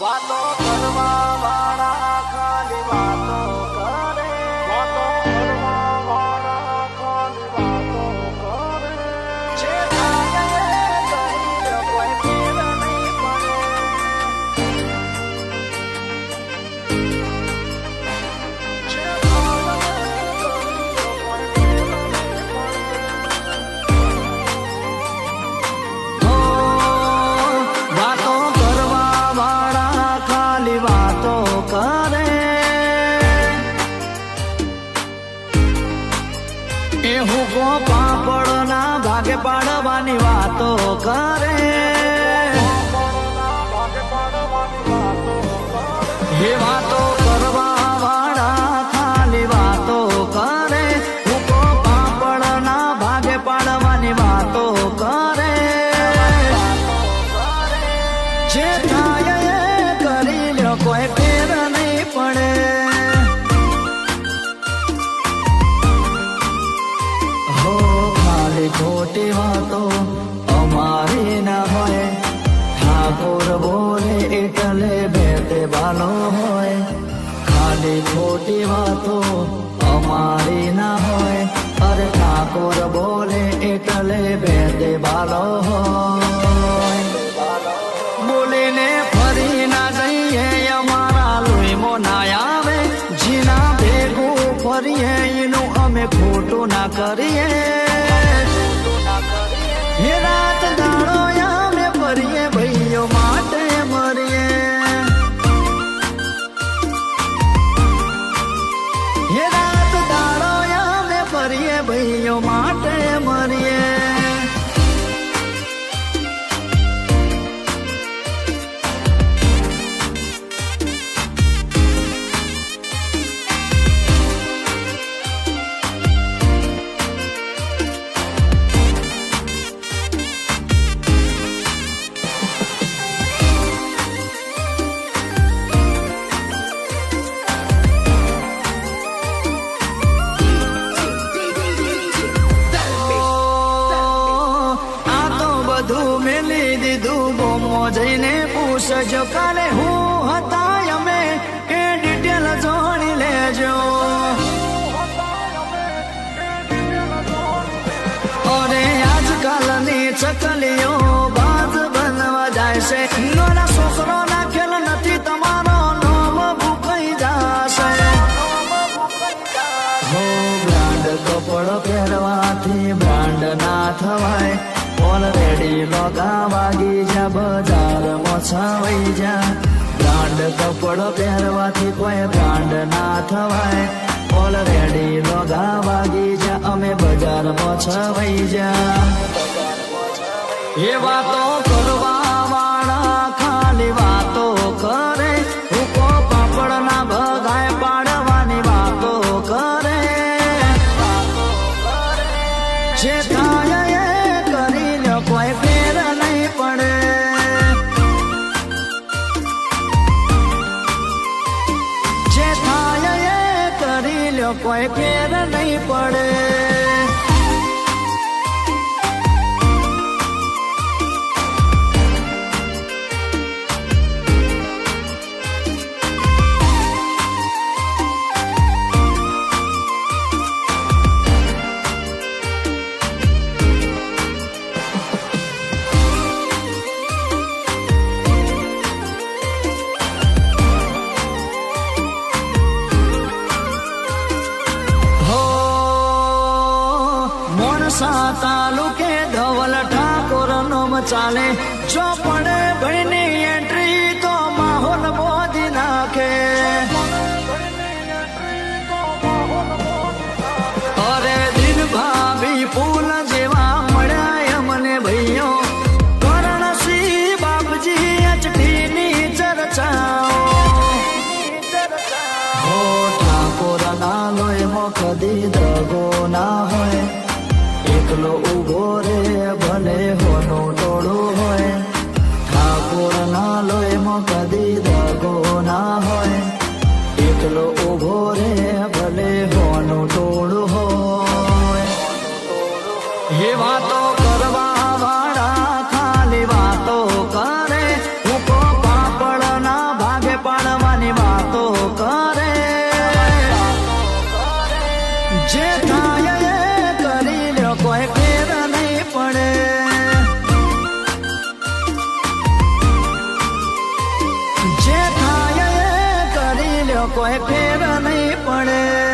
વાતો કરવા વાળા ખાલી વાતો કરે, વાતો કરવા વાળા ખાલી વાતો કરે. જે થાય એ કરી કોઈ ફેર નહીં પડે. જે થાય એ કરી કોઈ ફેર નહીં પડે. વાતો કરવા વાળા ખાલી વાતો કરે, એ હુકો પાપડના ભાગે પાડવાની વાતો કરે. એ વાતો કરવા વાળા ખાલી વાતો કરે, હુકો પાપડના ભાગે પાડવાની વાતો કરે. જે થાય એ કરી લ્યો કોઈ ફેર નહીં પડે. હો ખાલી ખોટી વાતો અમારી ના હોય, ઠાકોર બોલે એટલે બેતે બાલો હોય. ખાલી ખોટી વાતો અમારી ના હોય, અરે ઠાકોર બોલે એટલે બેતે બાલો હોય. બોલીને ફરી ના જઈએ અમારા લોહીમાં ના આવે, જીના ભેગું ફરીએ એનું અમે ખોટું ના કરીએ. હે રાત દાડો અમે ફરીએ ભાઈઓ માટે મરીએ. હે રાત દાડો અમે ફરીએ ભાઈઓ માટે મરીએ. બધું મેલી દીધું બોમો જઈને પૂછજો કાલે હું હતા અમે એ ડિટેલ જોડી લેજો. અરે આજકાલની ચકલીઓ બાજ બનવા જાય છે, નાના છોકરો નાખેલ નથી તમારો નામ ભૂકાઈ જશે. હો બ્રાન્ડ કપડ પહેરવાથી બ્રાન્ડ ના થવાય, ઓલરેડી લોગા વાગી જા બજારમાં છવાઈ જા. બ્રાન્ડ કપડ પહેરવાથી કોઈ બ્રાન્ડ ના થવાય, ઓલરેડી લોગા વાગી જા અમે બજારમાં છવાઈ જા. એ વાતો કરવા વાળા ખાલી વાતો કરે, હુકો પાપડના ભગાય પાડવાની વાતો કરે. જે થાય એ કરી લ્યો કોઈ ફેર નહીં પડે. જે થાય એ કરી લ્યો કોઈ ફેર નહીં પડે. તાલુકે ધવલ ઠાકોર નો ચાલે, જો પડે ભાઈની એન્ટ્રી તો માહોલ બોધી નાખે. અરે દિન ભાભી ફૂલ જેવા મળ્યા અમને ભાઈઓ, કરણસિંહ બાપજી અચટીની ચર્ચાઓ. હો ઠાકોર ના લોહીમાં કદી દગો ના હોય, એકલો ઉભો રે ભલે હોનું ટોળું હોય. ઠાકોર ના લોહીમાં કદી દગો ના હોય, એકલો ઉભો રે ભલે હોનું ટોળું હોય. એ વાતો કરવા વાળા ખાલી વાતો કરે, હુકો પાપડના જે થાય એ કરી લ્યો કોઈ ફેર નહીં પડે જે થાય એ કરી લ્યો કોઈ ફેર નહીં પડે